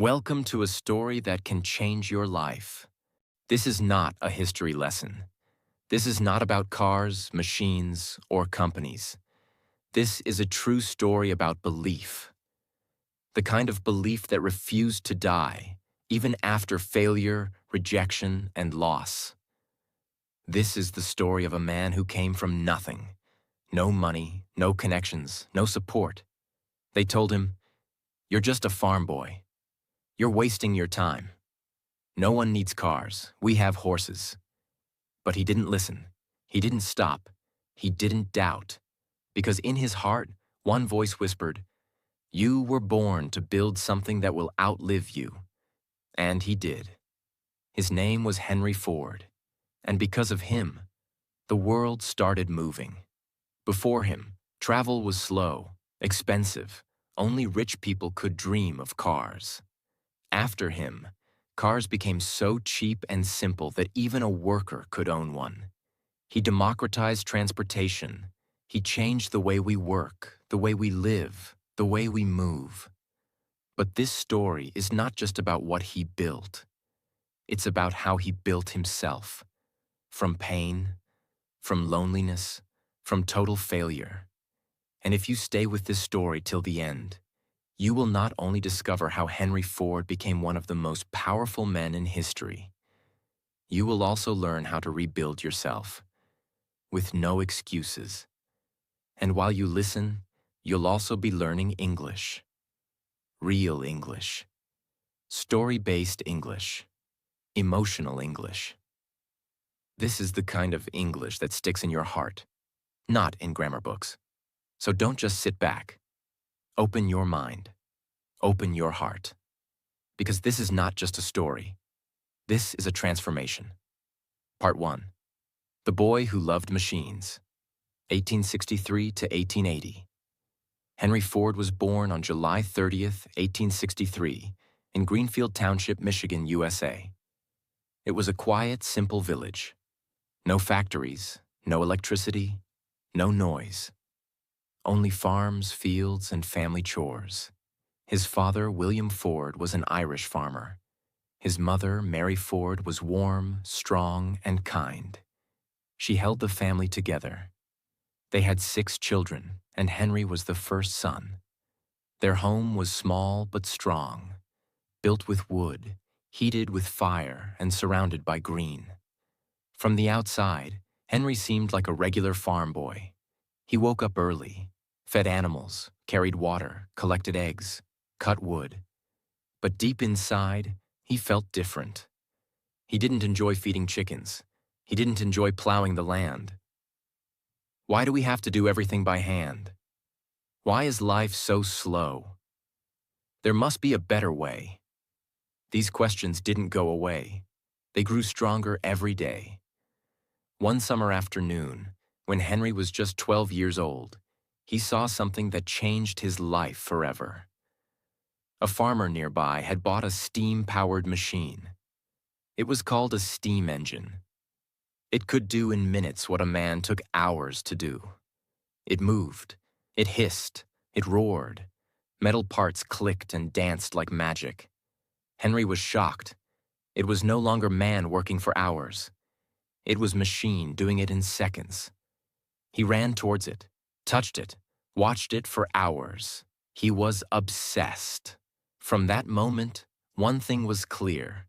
Welcome to a story that can change your life. This is not a history lesson. This is not about cars, machines, or companies. This is a true story about belief. The kind of belief that refused to die, even after failure, rejection, and loss. This is the story of a man who came from nothing. No money, no connections, no support. They told him, "You're just a farm boy. You're wasting your time. No one needs cars. We have horses." But he didn't listen. He didn't stop. He didn't doubt. Because in his heart, one voice whispered, "You were born to build something that will outlive you." And he did. His name was Henry Ford. And because of him, the world started moving. Before him, travel was slow, expensive. Only rich people could dream of cars. After him, cars became so cheap and simple that even a worker could own one. He democratized transportation. He changed the way we work, the way we live, the way we move. But this story is not just about what he built. It's about how he built himself. From pain, from loneliness, from total failure. And if you stay with this story till the end, you will not only discover how Henry Ford became one of the most powerful men in history, you will also learn how to rebuild yourself, with no excuses. And while you listen, you'll also be learning English. Real English. Story-based English. Emotional English. This is the kind of English that sticks in your heart, not in grammar books. So don't just sit back. Open your mind. Open your heart. Because this is not just a story. This is a transformation. Part 1. The Boy Who Loved Machines, 1863 to 1880. Henry Ford was born on July 30th, 1863, in Greenfield Township, Michigan, USA. It was a quiet, simple village. No factories, no electricity, no noise. Only farms, fields, and family chores. His father, William Ford, was an Irish farmer. His mother, Mary Ford, was warm, strong, and kind. She held the family together. They had 6 children, and Henry was the first son. Their home was small but strong, built with wood, heated with fire, and surrounded by green. From the outside, Henry seemed like a regular farm boy. He woke up early, fed animals, carried water, collected eggs, cut wood. But deep inside, he felt different. He didn't enjoy feeding chickens. He didn't enjoy plowing the land. Why do we have to do everything by hand? Why is life so slow? There must be a better way. These questions didn't go away. They grew stronger every day. One summer afternoon, when Henry was just 12 years old, he saw something that changed his life forever. A farmer nearby had bought a steam-powered machine. It was called a steam engine. It could do in minutes what a man took hours to do. It moved, it hissed, it roared. Metal parts clicked and danced like magic. Henry was shocked. It was no longer man working for hours. It was machine doing it in seconds. He ran towards it, touched it, watched it for hours. He was obsessed. From that moment, one thing was clear.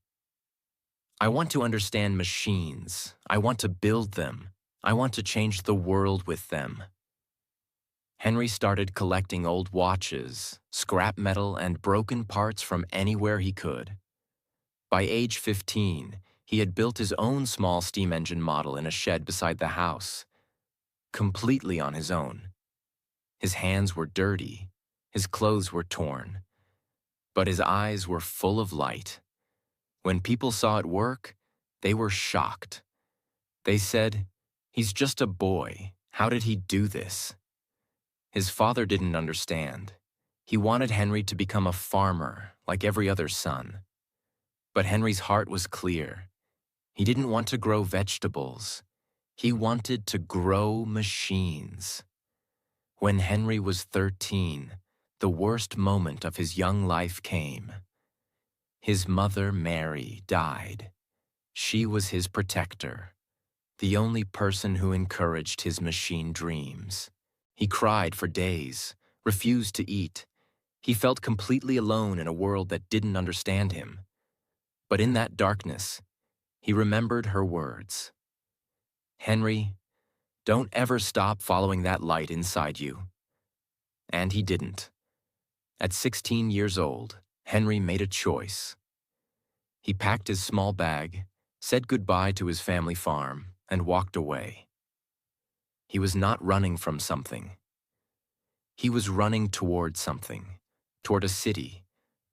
I want to understand machines. I want to build them. I want to change the world with them. Henry started collecting old watches, scrap metal, and broken parts from anywhere he could. By age 15, he had built his own small steam engine model in a shed beside the house, completely on his own. His hands were dirty, his clothes were torn, but his eyes were full of light. When people saw it work, they were shocked. They said, "He's just a boy. How did he do this?" His father didn't understand. He wanted Henry to become a farmer like every other son. But Henry's heart was clear. He didn't want to grow vegetables. He wanted to grow machines. When Henry was 13, the worst moment of his young life came. His mother, Mary, died. She was his protector, the only person who encouraged his machine dreams. He cried for days, refused to eat. He felt completely alone in a world that didn't understand him. But in that darkness, he remembered her words. "Henry, don't ever stop following that light inside you." And he didn't. At 16 years old, Henry made a choice. He packed his small bag, said goodbye to his family farm, and walked away. He was not running from something. He was running toward something, toward a city,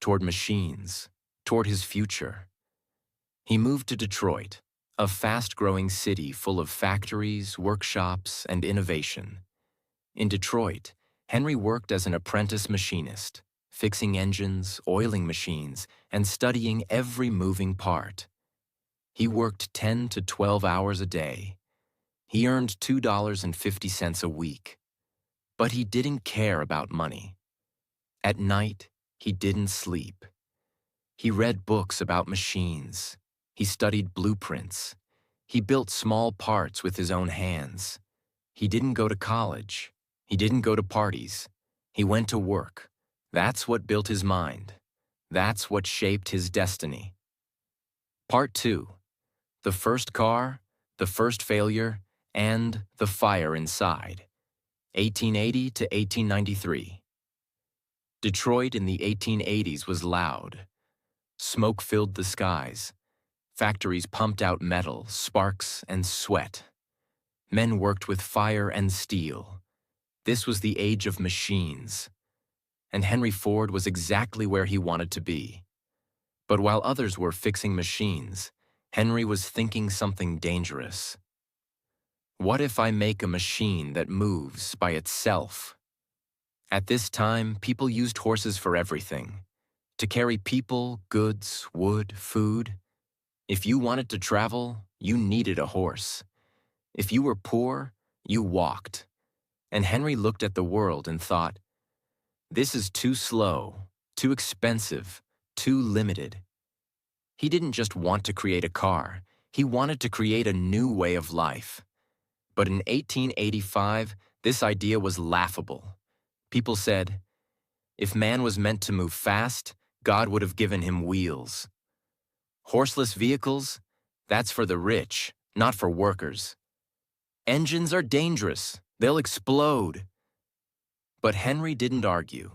toward machines, toward his future. He moved to Detroit, a fast-growing city full of factories, workshops, and innovation. In Detroit, Henry worked as an apprentice machinist, fixing engines, oiling machines, and studying every moving part. He worked 10 to 12 hours a day. He earned $2.50 a week. But he didn't care about money. At night, he didn't sleep. He read books about machines. He studied blueprints. He built small parts with his own hands. He didn't go to college. He didn't go to parties. He went to work. That's what built his mind. That's what shaped his destiny. Part 2. The first car, the first failure, and the fire inside. 1880 to 1893. Detroit in the 1880s was loud. Smoke filled the skies. Factories pumped out metal, sparks, and sweat. Men worked with fire and steel. This was the age of machines. And Henry Ford was exactly where he wanted to be. But while others were fixing machines, Henry was thinking something dangerous. What if I make a machine that moves by itself? At this time, people used horses for everything. To carry people, goods, wood, food. If you wanted to travel, you needed a horse. If you were poor, you walked. And Henry looked at the world and thought, this is too slow, too expensive, too limited. He didn't just want to create a car. He wanted to create a new way of life. But in 1885, this idea was laughable. People said, if man was meant to move fast, God would have given him wheels. Horseless vehicles? That's for the rich, not for workers. Engines are dangerous. They'll explode. But Henry didn't argue.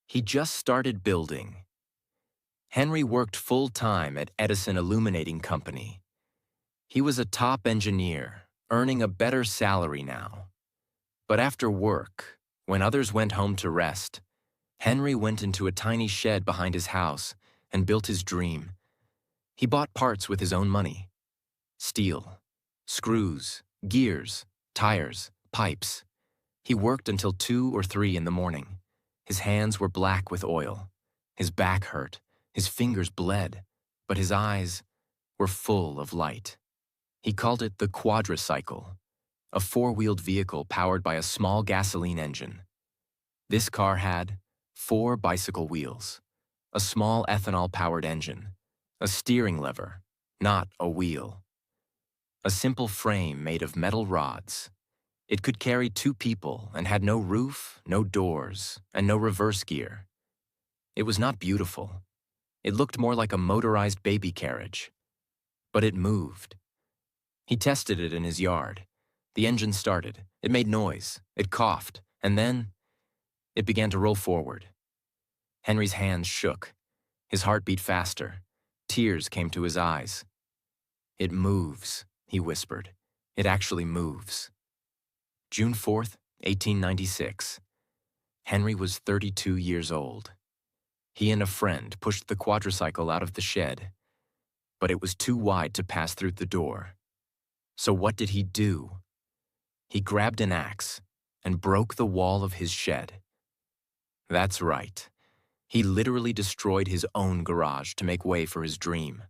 He just started building. Henry worked full-time at Edison Illuminating Company. He was a top engineer, earning a better salary now. But after work, when others went home to rest, Henry went into a tiny shed behind his house and built his dream. He bought parts with his own money. Steel, screws, gears, tires, pipes. He worked until 2 or 3 in the morning. His hands were black with oil. His back hurt. His fingers bled. But his eyes were full of light. He called it the quadricycle, a 4-wheeled vehicle powered by a small gasoline engine. This car had 4 bicycle wheels, a small ethanol-powered engine, a steering lever, not a wheel, a simple frame made of metal rods. It could carry 2 people and had no roof, no doors, and no reverse gear. It was not beautiful. It looked more like a motorized baby carriage. But it moved. He tested it in his yard. The engine started. It made noise. It coughed. And then it began to roll forward. Henry's hands shook. His heart beat faster. Tears came to his eyes. "It moves," he whispered. "It actually moves." June 4th, 1896. Henry was 32 years old. He and a friend pushed the quadricycle out of the shed, but it was too wide to pass through the door. So what did he do? He grabbed an axe and broke the wall of his shed. That's right. He literally destroyed his own garage to make way for his dream.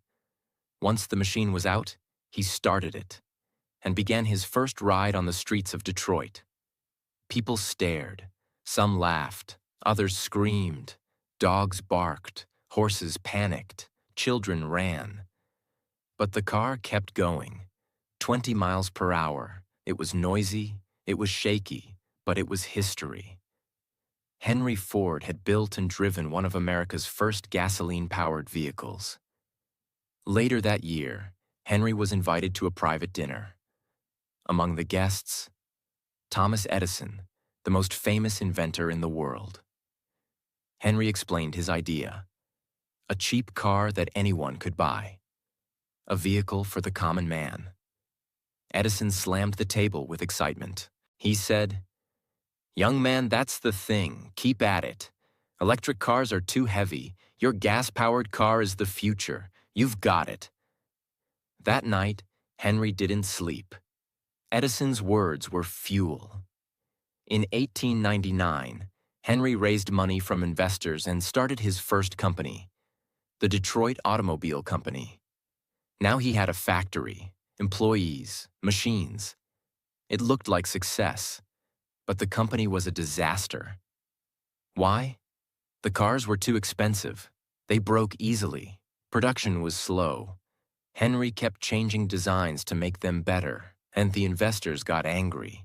Once the machine was out, he started it and began his first ride on the streets of Detroit. People stared. Some laughed. Others screamed. Dogs barked. Horses panicked. children ran. But the car kept going. 20 miles per hour. It was noisy, it was shaky, but it was history. Henry Ford had built and driven one of America's first gasoline-powered vehicles. Later that year, Henry was invited to a private dinner. Among the guests, Thomas Edison, the most famous inventor in the world. Henry explained his idea: a cheap car that anyone could buy, a vehicle for the common man. Edison slammed the table with excitement. He said, "Young man, that's the thing. Keep at it. Electric cars are too heavy. Your gas-powered car is the future. You've got it." That night, Henry didn't sleep. Edison's words were fuel. In 1899, Henry raised money from investors and started his first company, the Detroit Automobile Company. Now he had a factory, employees, machines. It looked like success, but the company was a disaster. Why? The cars were too expensive. They broke easily. Production was slow. Henry kept changing designs to make them better, and the investors got angry.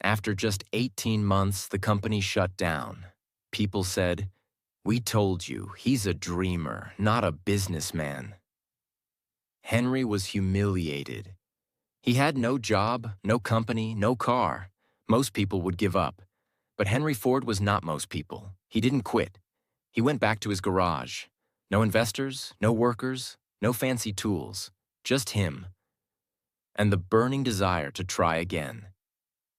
After just 18 months, the company shut down. People said, "We told you, he's a dreamer, not a businessman." Henry was humiliated. He had no job, no company, no car. Most people would give up. But Henry Ford was not most people. He didn't quit. He went back to his garage. No investors, no workers, no fancy tools, just him. And the burning desire to try again.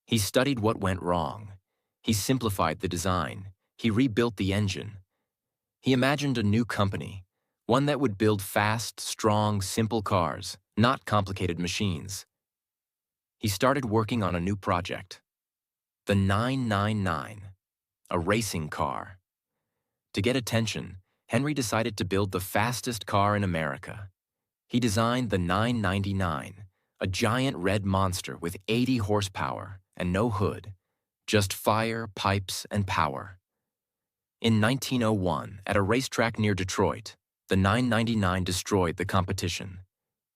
He studied what went wrong. He simplified the design. He rebuilt the engine. He imagined a new company, one that would build fast, strong, simple cars, not complicated machines. He started working on a new project, the 999, a racing car. To get attention, Henry decided to build the fastest car in America. He designed the 999, a giant red monster with 80 horsepower and no hood, just fire, pipes, and power. In 1901, at a racetrack near Detroit, the 999 destroyed the competition.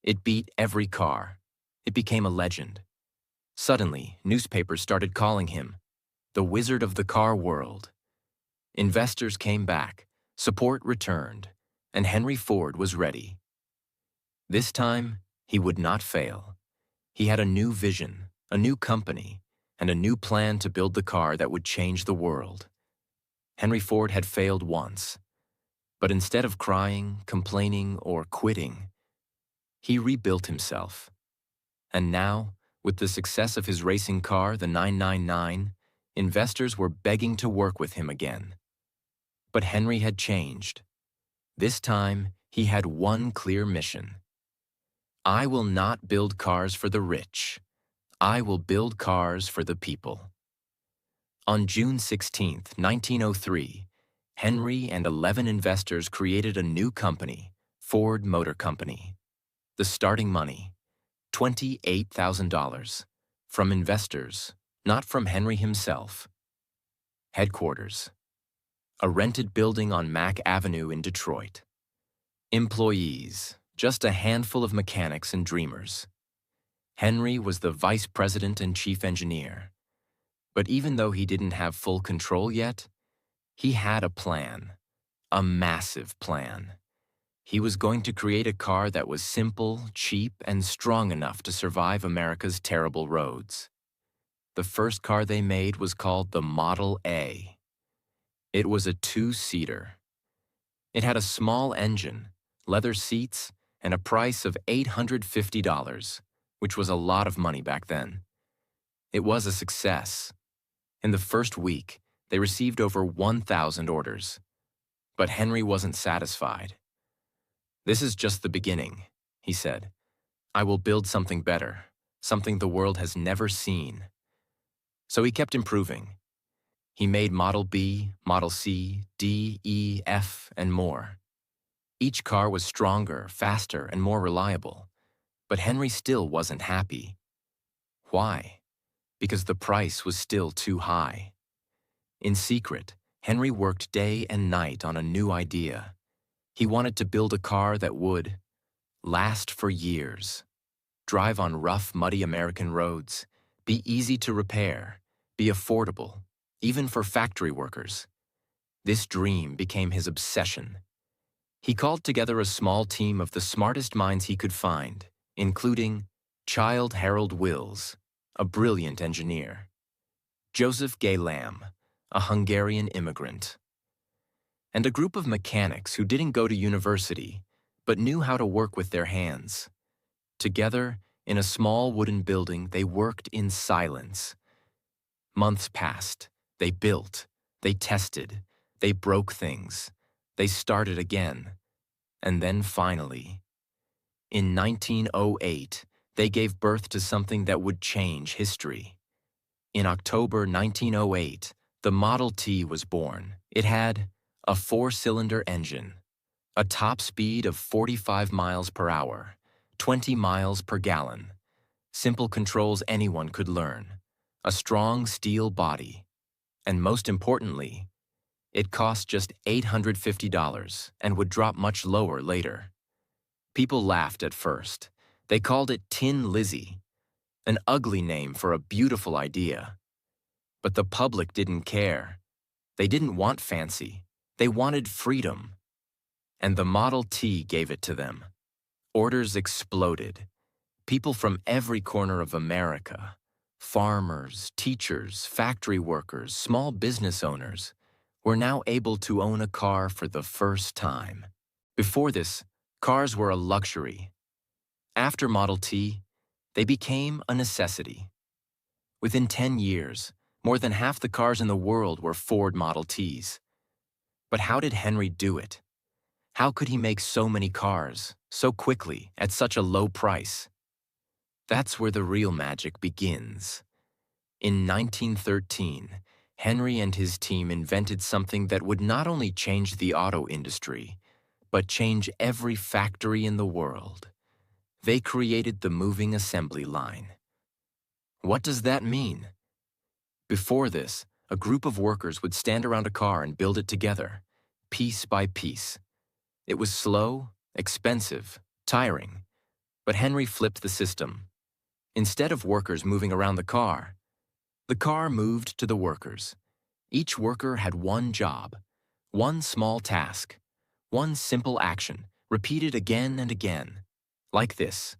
It beat every car. It became a legend. Suddenly, newspapers started calling him the Wizard of the Car World. Investors came back, support returned, and Henry Ford was ready. This time, he would not fail. He had a new vision, a new company, and a new plan to build the car that would change the world. Henry Ford had failed once, but instead of crying, complaining, or quitting, he rebuilt himself. And now, with the success of his racing car, the 999, investors were begging to work with him again. But Henry had changed. This time, he had one clear mission. I will not build cars for the rich. I will build cars for the people. On June 16, 1903, Henry and 11 investors created a new company, Ford Motor Company. The starting money, $28,000, from investors, not from Henry himself. Headquarters, a rented building on Mack Avenue in Detroit. Employees, just a handful of mechanics and dreamers. Henry was the vice president and chief engineer. But even though he didn't have full control yet, he had a plan, a massive plan. He was going to create a car that was simple, cheap, and strong enough to survive America's terrible roads. The first car they made was called the Model A. It was a two-seater. It had a small engine, leather seats, and a price of $850, which was a lot of money back then. It was a success. In the first week, they received over 1,000 orders. But Henry wasn't satisfied. "This is just the beginning," he said. "I will build something better, something the world has never seen." So he kept improving. He made Model B, Model C, D, E, F, and more. Each car was stronger, faster, and more reliable. But Henry still wasn't happy. Why? Because the price was still too high. In secret, Henry worked day and night on a new idea. He wanted to build a car that would last for years, drive on rough, muddy American roads, be easy to repair, be affordable, even for factory workers. This dream became his obsession. He called together a small team of the smartest minds he could find, including Childe Harold Wills, a brilliant engineer, Joseph Gay Lamb, a Hungarian immigrant, and a group of mechanics who didn't go to university but knew how to work with their hands. Together, in a small wooden building, they worked in silence. Months passed. They built. They tested. They broke things. They started again. And then finally, in 1908, they gave birth to something that would change history. In October 1908, the Model T was born. It had a 4-cylinder engine, a top speed of 45 miles per hour, 20 miles per gallon, simple controls anyone could learn, a strong steel body, and most importantly, it cost just $850 and would drop much lower later. People laughed at first. They called it Tin Lizzie, an ugly name for a beautiful idea. But the public didn't care. They didn't want fancy. They wanted freedom. And the Model T gave it to them. Orders exploded. People from every corner of America, farmers, teachers, factory workers, small business owners, were now able to own a car for the first time. Before this, cars were a luxury. After Model T, they became a necessity. Within 10 years, more than half the cars in the world were Ford Model Ts. But how did Henry do it? How could he make so many cars, so quickly, at such a low price? That's where the real magic begins. In 1913, Henry and his team invented something that would not only change the auto industry, but change every factory in the world. They created the moving assembly line. What does that mean? Before this, a group of workers would stand around a car and build it together, piece by piece. It was slow, expensive, tiring, but Henry flipped the system. Instead of workers moving around the car moved to the workers. Each worker had one job, one small task, one simple action, repeated again and again. Like this.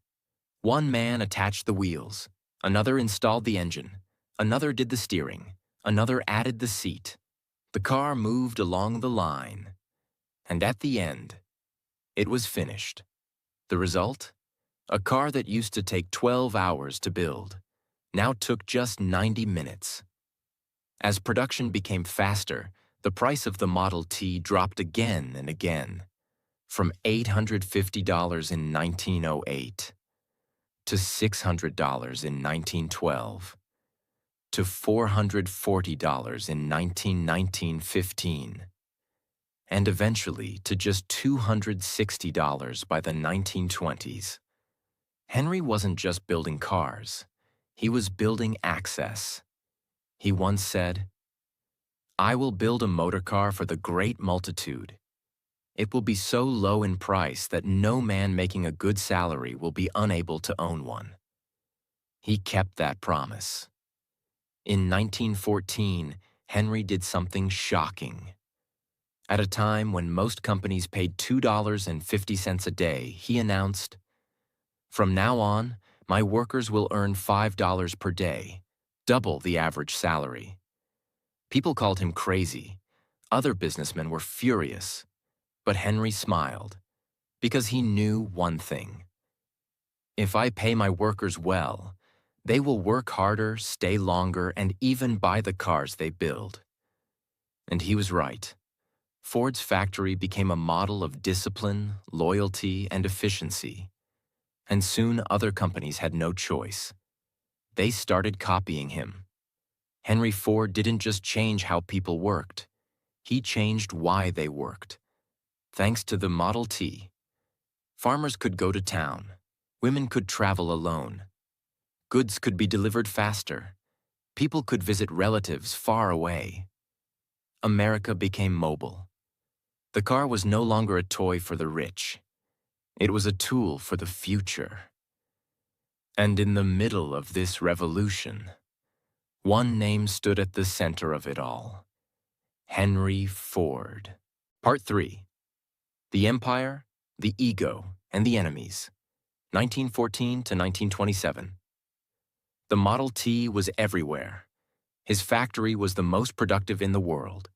One man attached the wheels, another installed the engine, another did the steering, another added the seat. The car moved along the line, and at the end, it was finished. The result? A car that used to take 12 hours to build now took just 90 minutes. As production became faster, the price of the Model T dropped again and again, from $850 in 1908 to $600 in 1912 to $440 in 1915, and eventually to just $260 by the 1920s. Henry wasn't just building cars, he was building access. He once said, "I will build a motor car for the great multitude. It will be so low in price that no man making a good salary will be unable to own one." He kept that promise. In 1914, Henry did something shocking. At a time when most companies paid $2.50 a day, he announced, "From now on, my workers will earn $5 per day, double the average salary." People called him crazy. Other businessmen were furious. But Henry smiled, because he knew one thing. If I pay my workers well, they will work harder, stay longer, and even buy the cars they build. And he was right. Ford's factory became a model of discipline, loyalty, and efficiency. And soon other companies had no choice. They started copying him. Henry Ford didn't just change how people worked. He changed why they worked. Thanks to the Model T, farmers could go to town. Women could travel alone. Goods could be delivered faster. People could visit relatives far away. America became mobile. The car was no longer a toy for the rich. It was a tool for the future. And in the middle of this revolution, one name stood at the center of it all: Henry Ford. Part 3. The Empire, the Ego, and the Enemies, 1914 to 1927. The Model T was everywhere. His factory was the most productive in the world.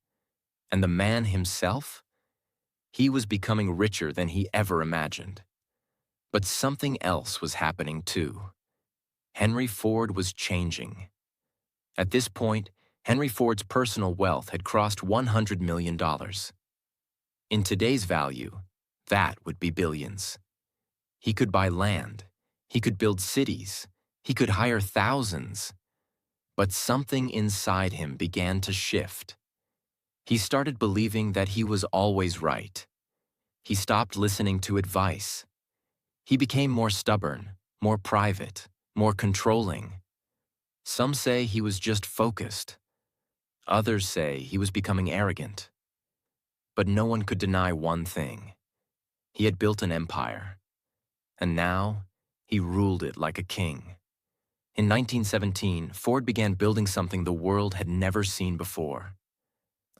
And the man himself? He was becoming richer than he ever imagined. But something else was happening too. Henry Ford was changing. At this point, Henry Ford's personal wealth had crossed $100 million. In today's value, that would be billions. He could buy land. He could build cities. He could hire thousands. But something inside him began to shift. He started believing that he was always right. He stopped listening to advice. He became more stubborn, more private, more controlling. Some say he was just focused. Others say he was becoming arrogant. But no one could deny one thing. He had built an empire. And now, he ruled it like a king. In 1917, Ford began building something the world had never seen before.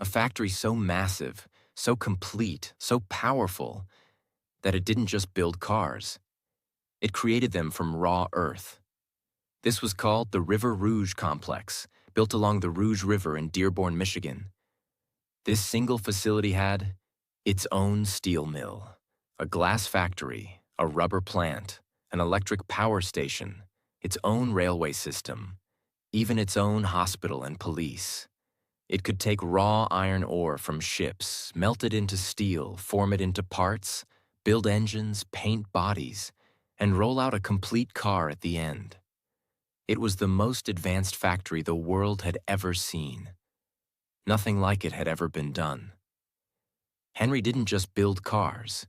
A factory so massive, so complete, so powerful, that it didn't just build cars. It created them from raw earth. This was called the River Rouge Complex, built along the Rouge River in Dearborn, Michigan. This single facility had its own steel mill, a glass factory, a rubber plant, an electric power station, its own railway system, even its own hospital and police. It could take raw iron ore from ships, melt it into steel, form it into parts, build engines, paint bodies, and roll out a complete car at the end. It was the most advanced factory the world had ever seen. Nothing like it had ever been done. Henry didn't just build cars.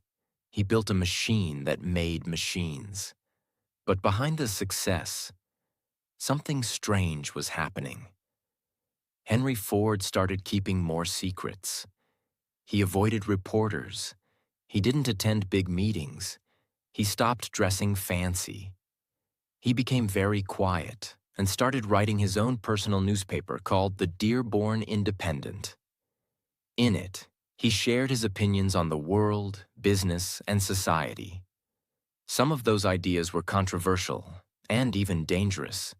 He built a machine that made machines. But behind the success, something strange was happening. Henry Ford started keeping more secrets. He avoided reporters. He didn't attend big meetings. He stopped dressing fancy. He became very quiet and started writing his own personal newspaper called the Dearborn Independent. In it, he shared his opinions on the world, business, and society. Some of those ideas were controversial and even dangerous.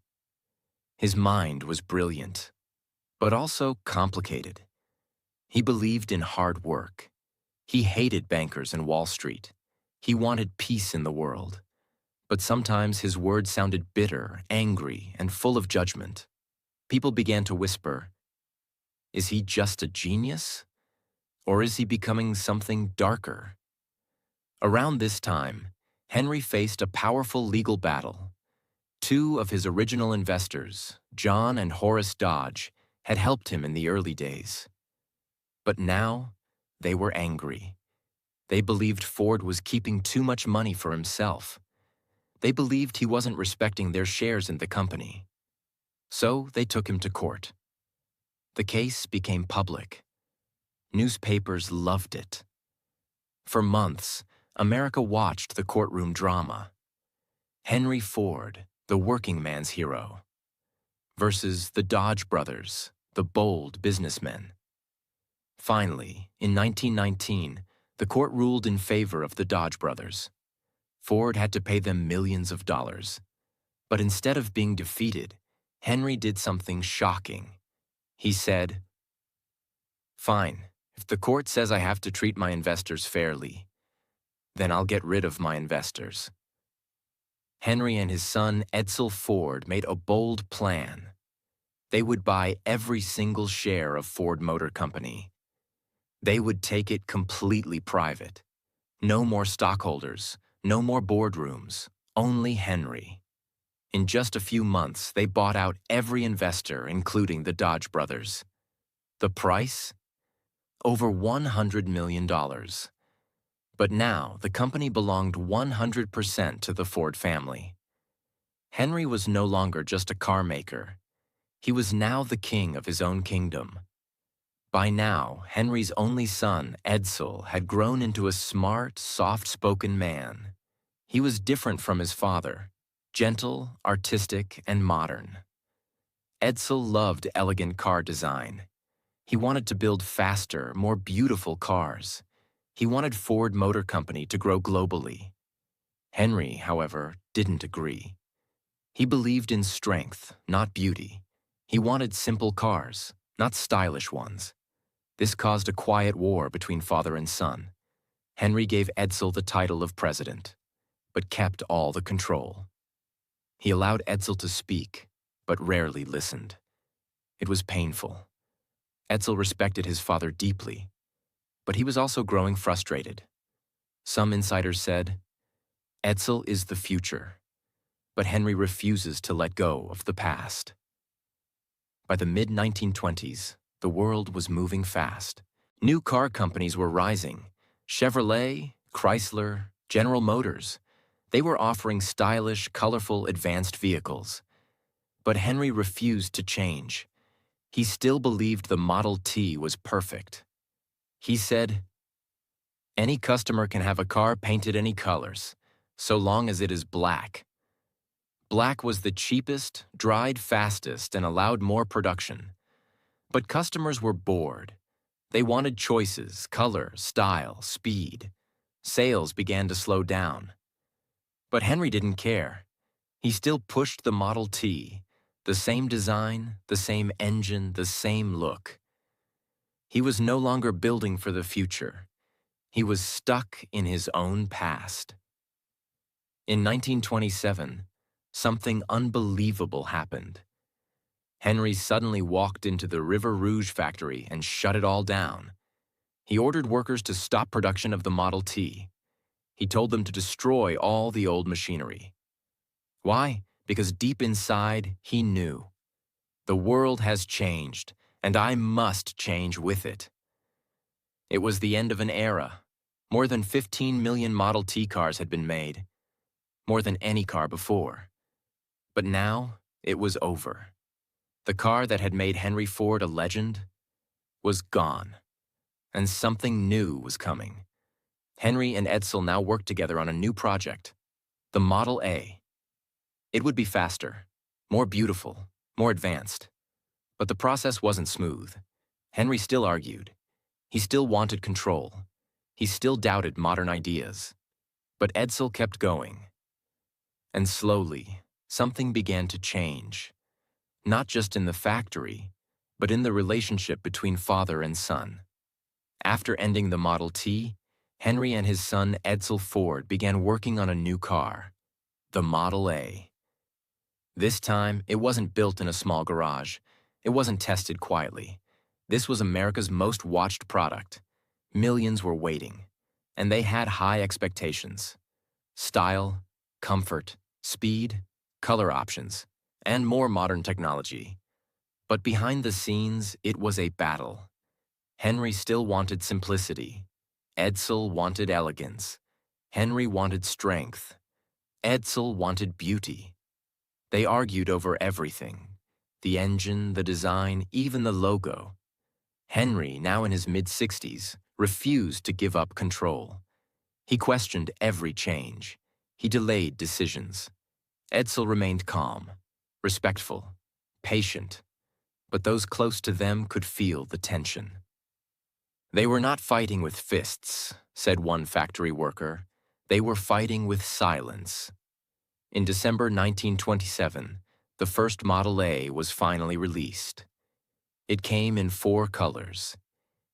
His mind was brilliant, but also complicated. He believed in hard work. He hated bankers and Wall Street. He wanted peace in the world. But sometimes his words sounded bitter, angry, and full of judgment. People began to whisper, "Is he just a genius? Or is he becoming something darker?" Around this time, Henry faced a powerful legal battle. Two of his original investors, John and Horace Dodge, had helped him in the early days. But now, they were angry. They believed Ford was keeping too much money for himself. They believed he wasn't respecting their shares in the company. So they took him to court. The case became public. Newspapers loved it. For months, America watched the courtroom drama. Henry Ford, the working man's hero, versus the Dodge brothers, the bold businessmen. Finally, in 1919, the court ruled in favor of the Dodge brothers. Ford had to pay them millions of dollars. But instead of being defeated, Henry did something shocking. He said, "Fine, if the court says I have to treat my investors fairly, then I'll get rid of my investors." Henry and his son Edsel Ford made a bold plan. They would buy every single share of Ford Motor Company. They would take it completely private. No more stockholders, no more boardrooms, only Henry. In just a few months, they bought out every investor, including the Dodge brothers. The price? Over $100 million. But now, the company belonged 100% to the Ford family. Henry was no longer just a car maker. He was now the king of his own kingdom. By now, Henry's only son, Edsel, had grown into a smart, soft-spoken man. He was different from his father, gentle, artistic, and modern. Edsel loved elegant car design. He wanted to build faster, more beautiful cars. He wanted Ford Motor Company to grow globally. Henry, however, didn't agree. He believed in strength, not beauty. He wanted simple cars, not stylish ones. This caused a quiet war between father and son. Henry gave Edsel the title of president, but kept all the control. He allowed Edsel to speak, but rarely listened. It was painful. Edsel respected his father deeply, but he was also growing frustrated. Some insiders said, Edsel is the future, but Henry refuses to let go of the past. By the mid-1920s, the world was moving fast. New car companies were rising. Chevrolet, Chrysler, General Motors. They were offering stylish, colorful, advanced vehicles. But Henry refused to change. He still believed the Model T was perfect. He said, "Any customer can have a car painted any colors, so long as it is black." Black was the cheapest, dried fastest, and allowed more production. But customers were bored. They wanted choices, color, style, speed. Sales began to slow down. But Henry didn't care. He still pushed the Model T, the same design, the same engine, the same look. He was no longer building for the future. He was stuck in his own past. In 1927, something unbelievable happened. Henry suddenly walked into the River Rouge factory and shut it all down. He ordered workers to stop production of the Model T. He told them to destroy all the old machinery. Why? Because deep inside, he knew. The world has changed, and I must change with it. It was the end of an era. More than 15 million Model T cars had been made, more than any car before. But now, it was over. The car that had made Henry Ford a legend was gone, and something new was coming. Henry and Edsel now worked together on a new project, the Model A. It would be faster, more beautiful, more advanced. But the process wasn't smooth. Henry still argued. He still wanted control. He still doubted modern ideas. But Edsel kept going. And slowly, something began to change. Not just in the factory, but in the relationship between father and son. After ending the Model T, Henry and his son Edsel Ford began working on a new car, the Model A. This time, it wasn't built in a small garage. It wasn't tested quietly. This was America's most watched product. Millions were waiting, and they had high expectations. Style, comfort, speed, color options, and more modern technology. But behind the scenes, it was a battle. Henry still wanted simplicity. Edsel wanted elegance. Henry wanted strength. Edsel wanted beauty. They argued over everything. The engine, the design, even the logo. Henry, now in his mid-60s, refused to give up control. He questioned every change. He delayed decisions. Edsel remained calm, respectful, patient, but those close to them could feel the tension. They were not fighting with fists, said one factory worker. They were fighting with silence. In December 1927, the first Model A was finally released. It came in 4 colors.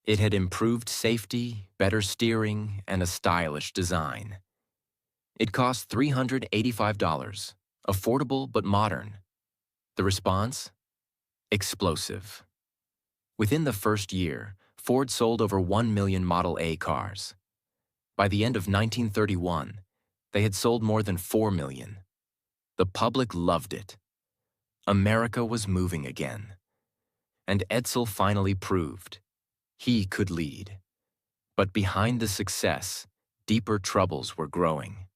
It had improved safety, better steering, and a stylish design. It cost $385, affordable but modern. The response? Explosive. Within the first year, Ford sold over 1 million Model A cars. By the end of 1931, they had sold more than 4 million. The public loved it. America was moving again. And Edsel finally proved he could lead. But behind the success, deeper troubles were growing.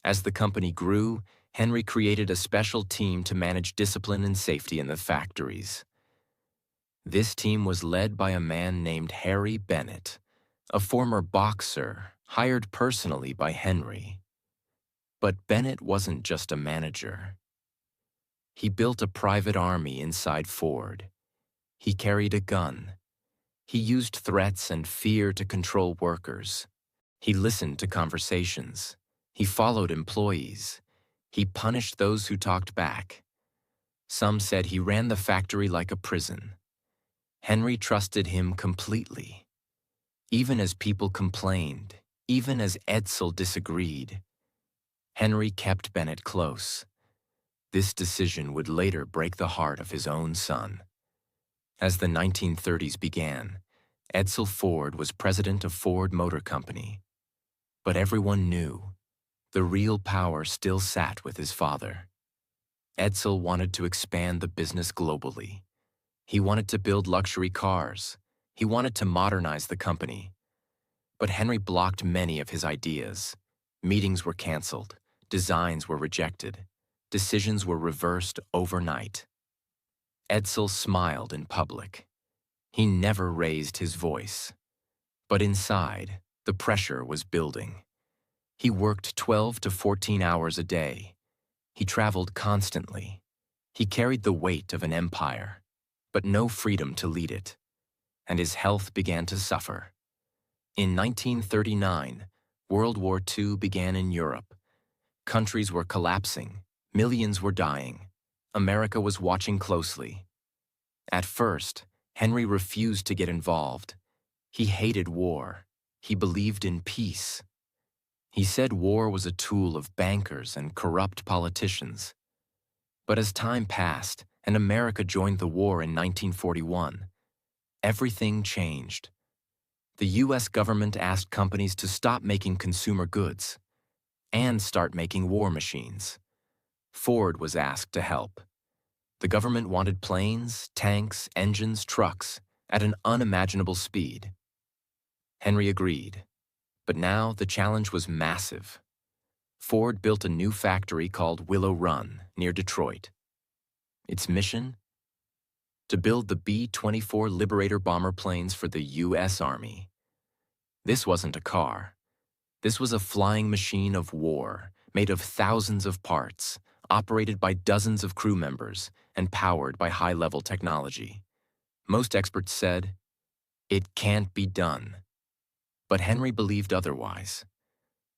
As the company grew, Henry created a special team to manage discipline and safety in the factories. This team was led by a man named Harry Bennett, a former boxer hired personally by Henry. But Bennett wasn't just a manager. He built a private army inside Ford. He carried a gun. He used threats and fear to control workers. He listened to conversations. He followed employees. He punished those who talked back. Some said he ran the factory like a prison. Henry trusted him completely. Even as people complained, even as Edsel disagreed, Henry kept Bennett close. This decision would later break the heart of his own son. As the 1930s began, Edsel Ford was president of Ford Motor Company. But everyone knew the real power still sat with his father. Edsel wanted to expand the business globally. He wanted to build luxury cars. He wanted to modernize the company. But Henry blocked many of his ideas. Meetings were canceled. Designs were rejected. Decisions were reversed overnight. Edsel smiled in public. He never raised his voice. But inside, the pressure was building. He worked 12 to 14 hours a day. He traveled constantly. He carried the weight of an empire, but no freedom to lead it. And his health began to suffer. In 1939, World War II began in Europe. Countries were collapsing. Millions were dying. America was watching closely. At first, Henry refused to get involved. He hated war. He believed in peace. He said war was a tool of bankers and corrupt politicians. But as time passed and America joined the war in 1941, everything changed. The U.S. government asked companies to stop making consumer goods and start making war machines. Ford was asked to help. The government wanted planes, tanks, engines, trucks at an unimaginable speed. Henry agreed, but now the challenge was massive. Ford built a new factory called Willow Run near Detroit. Its mission? To build the B-24 Liberator bomber planes for the U.S. Army. This wasn't a car. This was a flying machine of war, made of thousands of parts, operated by dozens of crew members, and powered by high-level technology. Most experts said, "It can't be done." But Henry believed otherwise.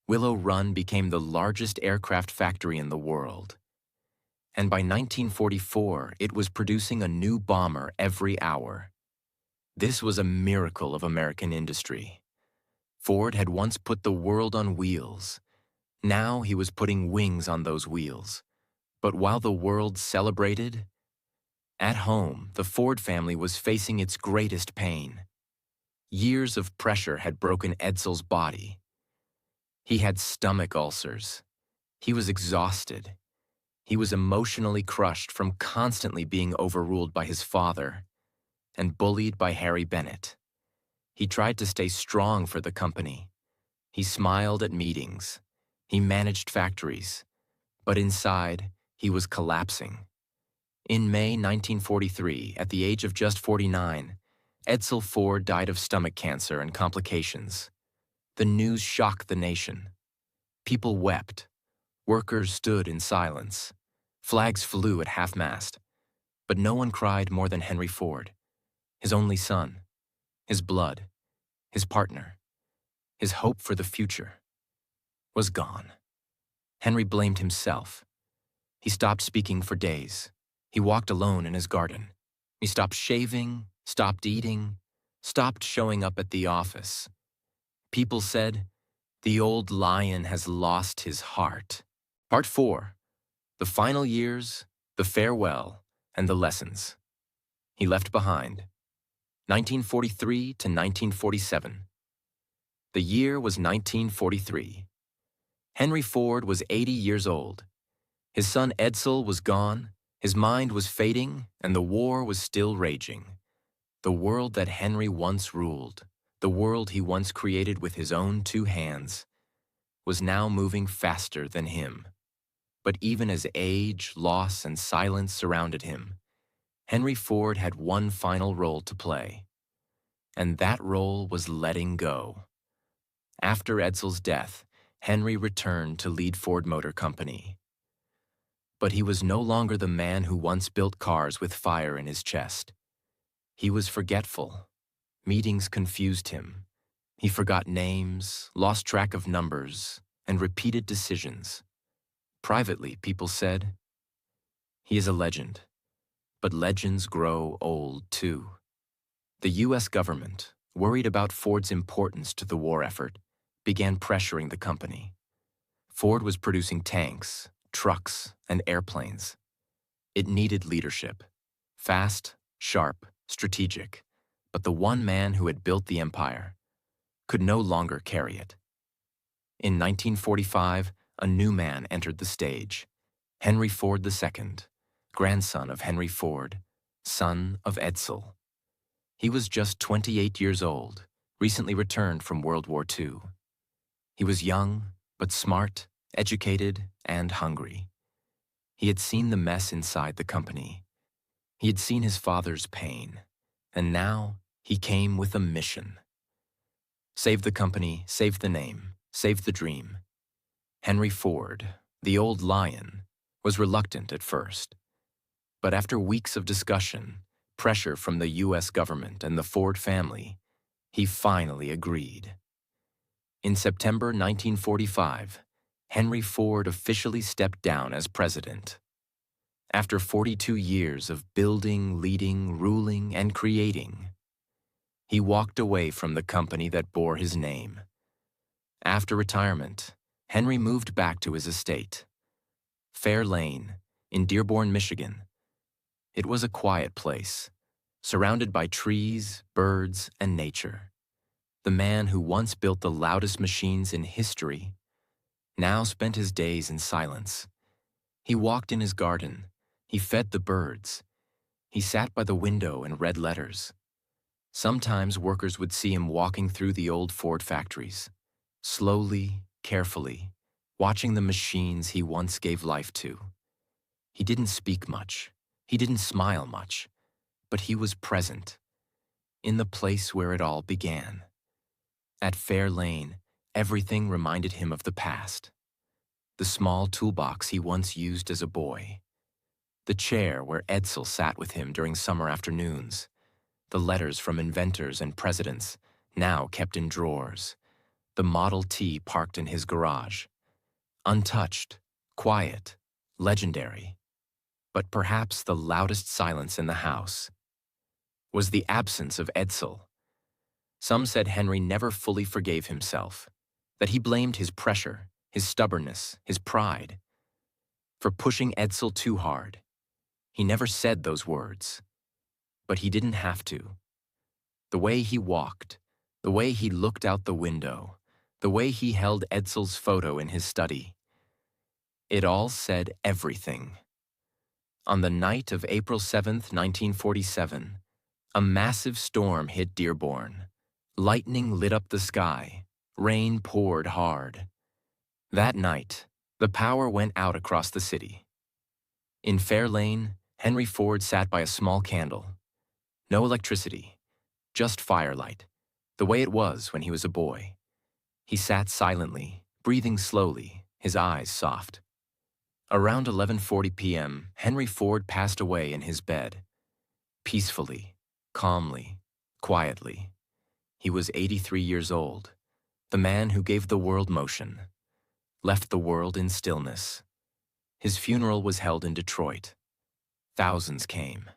Willow Run became the largest aircraft factory in the world. And by 1944, it was producing a new bomber every hour. This was a miracle of American industry. Ford had once put the world on wheels. Now he was putting wings on those wheels. But while the world celebrated, at home, the Ford family was facing its greatest pain. Years of pressure had broken Edsel's body. He had stomach ulcers. He was exhausted. He was emotionally crushed from constantly being overruled by his father and bullied by Harry Bennett. He tried to stay strong for the company. He smiled at meetings. He managed factories. But inside, he was collapsing. In May 1943, at the age of just 49, Edsel Ford died of stomach cancer and complications. The news shocked the nation. People wept. Workers stood in silence. Flags flew at half-mast. But no one cried more than Henry Ford, his only son, his blood, his partner, his hope for the future, was gone. Henry blamed himself. He stopped speaking for days. He walked alone in his garden. He stopped shaving, stopped eating, stopped showing up at the office. People said, "The old lion has lost his heart." Part 4. The final years, the farewell, and the lessons. He left behind. 1943 to 1947. The year was 1943. Henry Ford was 80 years old. His son Edsel was gone, his mind was fading, and the war was still raging. The world that Henry once ruled, the world he once created with his own 2 hands, was now moving faster than him. But even as age, loss, and silence surrounded him, Henry Ford had one final role to play, and that role was letting go. After Edsell's death, Henry returned to lead Ford Motor Company. But he was no longer the man who once built cars with fire in his chest. He was forgetful. Meetings confused him. He forgot names, lost track of numbers, and repeated decisions. Privately, people said, "He is a legend." But legends grow old, too. The U.S. government, worried about Ford's importance to the war effort, began pressuring the company. Ford was producing tanks, trucks, and airplanes. It needed leadership. Fast, sharp, strategic. But the one man who had built the empire could no longer carry it. In 1945, a new man entered the stage, Henry Ford II, grandson of Henry Ford, son of Edsel. He was just 28 years old, recently returned from World War II. He was young, but smart, educated, and hungry. He had seen the mess inside the company. He had seen his father's pain, and now he came with a mission. Save the company, save the name, save the dream. Henry Ford, the old lion, was reluctant at first. But after weeks of discussion, pressure from the U.S. government and the Ford family, he finally agreed. In September 1945, Henry Ford officially stepped down as president. After 42 years of building, leading, ruling, and creating, he walked away from the company that bore his name. After retirement, Henry moved back to his estate, Fair Lane, in Dearborn, Michigan. It was a quiet place, surrounded by trees, birds, and nature. The man who once built the loudest machines in history now spent his days in silence. He walked in his garden. He fed the birds. He sat by the window and read letters. Sometimes workers would see him walking through the old Ford factories, slowly, carefully, watching the machines he once gave life to. He didn't speak much. He didn't smile much. But he was present, in the place where it all began. At Fair Lane, everything reminded him of the past. The small toolbox he once used as a boy. The chair where Edsel sat with him during summer afternoons. The letters from inventors and presidents, now kept in drawers. The Model T parked in his garage. Untouched, quiet, legendary. But perhaps the loudest silence in the house was the absence of Edsel. Some said Henry never fully forgave himself, that he blamed his pressure, his stubbornness, his pride, for pushing Edsel too hard. He never said those words, but he didn't have to. The way he walked, the way he looked out the window, the way he held Edsel's photo in his study, it all said everything. On the night of April 7th, 1947, a massive storm hit Dearborn. Lightning lit up the sky. Rain poured hard. That night, the power went out across the city. In Fair Lane, Henry Ford sat by a small candle. No electricity, just firelight, the way it was when he was a boy. He sat silently, breathing slowly, his eyes soft. Around 11:40 p.m., Henry Ford passed away in his bed. Peacefully, calmly, quietly. He was 83 years old, the man who gave the world motion, left the world in stillness. His funeral was held in Detroit. Thousands came.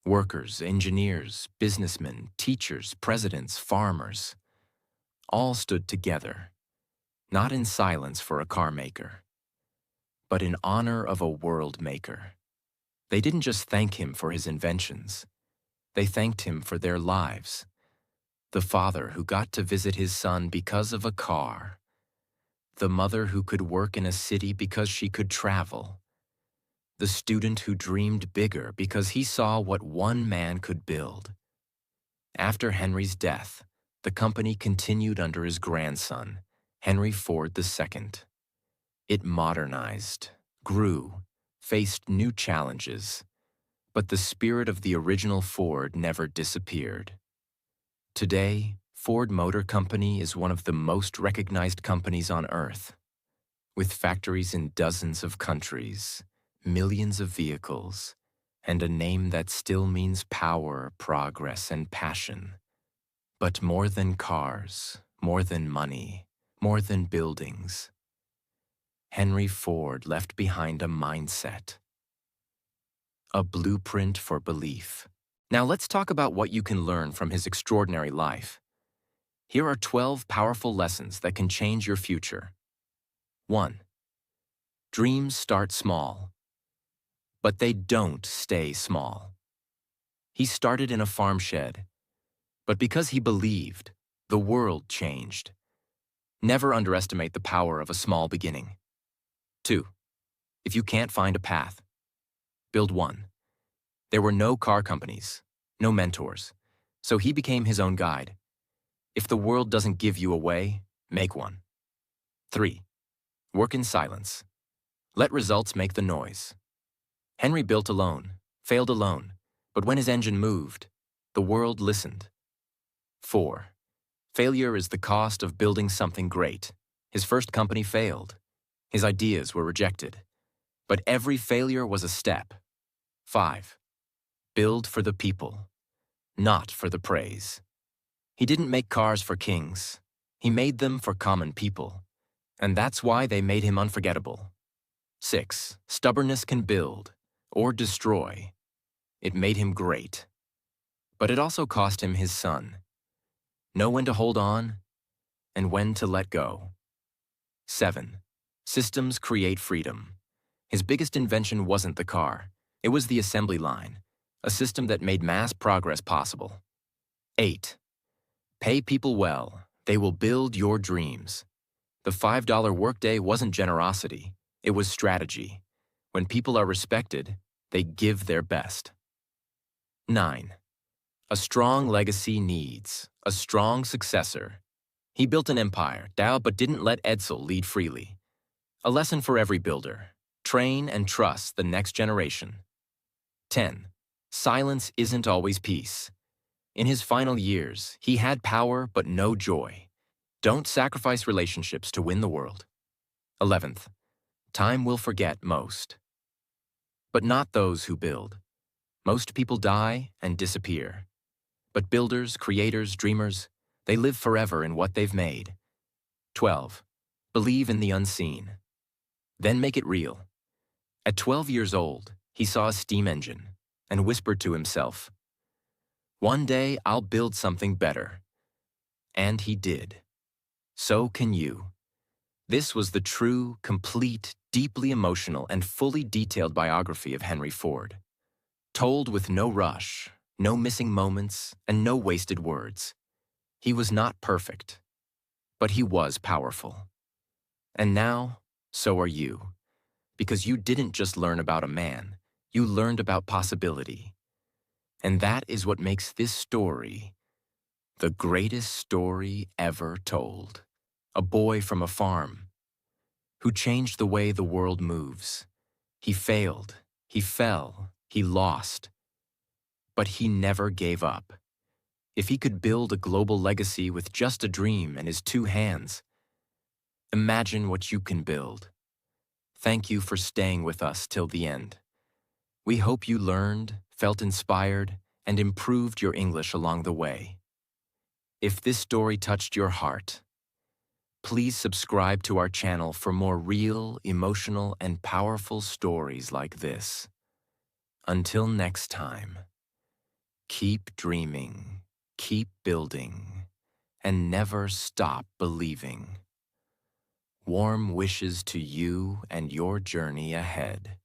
Workers, engineers, businessmen, teachers, presidents, farmers. All stood together, not in silence for a car maker, but in honor of a world maker. They didn't just thank him for his inventions. They thanked him for their lives. The father who got to visit his son because of a car. The mother who could work in a city because she could travel. The student who dreamed bigger because he saw what one man could build. After Henry's death, the company continued under his grandson, Henry Ford II. It modernized, grew, faced new challenges, But the spirit of the original Ford never disappeared. Today, Ford Motor Company is one of the most recognized companies on Earth. With factories in dozens of countries, millions of vehicles, and a name that still means power, progress, and passion. But more than cars, more than money, more than buildings, Henry Ford left behind a mindset, a blueprint for belief. Now let's talk about what you can learn from his extraordinary life. Here are 12 powerful lessons that can change your future. 1. Dreams start small, but they don't stay small. He started in a farm shed, but because he believed, the world changed. Never underestimate the power of a small beginning. 2. If you can't find a path, build one. There were no car companies, no mentors, so he became his own guide. If the world doesn't give you a way, make one. 3. Work in silence. Let results make the noise. Henry built alone, failed alone, but when his engine moved, the world listened. 4. Failure is the cost of building something great. His first company failed. His ideas were rejected. But every failure was a step. 5. Build for the people, not for the praise. He didn't make cars for kings. He made them for common people. And that's why they made him unforgettable. 6. Stubbornness can build or destroy. It made him great. But it also cost him his son. Know when to hold on and when to let go. 7. Systems create freedom. His biggest invention wasn't the car. It was the assembly line, a system that made mass progress possible. 8. Pay people well. They will build your dreams. The $5 workday wasn't generosity. It was strategy. When people are respected, they give their best. 9. A strong legacy needs a strong successor. He built an empire, but didn't let Edsel lead freely. A lesson for every builder. Train and trust the next generation. 10. Silence isn't always peace. In his final years, he had power but no joy. Don't sacrifice relationships to win the world. 11th. Time will forget most. But not those who build. Most people die and disappear. But builders, creators, dreamers, they live forever in what they've made. 12. Believe in the unseen. Then make it real. At 12 years old, he saw a steam engine and whispered to himself, "One day I'll build something better." And he did. So can you. This was the true, complete, deeply emotional, and fully detailed biography of Henry Ford. Told with no rush, no missing moments, and no wasted words. He was not perfect, but he was powerful. And now, so are you. Because you didn't just learn about a man, you learned about possibility. And that is what makes this story the greatest story ever told. A boy from a farm who changed the way the world moves. He failed, he fell, he lost, but he never gave up. If he could build a global legacy with just a dream and his 2 hands, imagine what you can build. Thank you for staying with us till the end. We hope you learned, felt inspired, and improved your English along the way. If this story touched your heart, please subscribe to our channel for more real, emotional, and powerful stories like this. Until next time, keep dreaming, keep building, and never stop believing. Warm wishes to you and your journey ahead.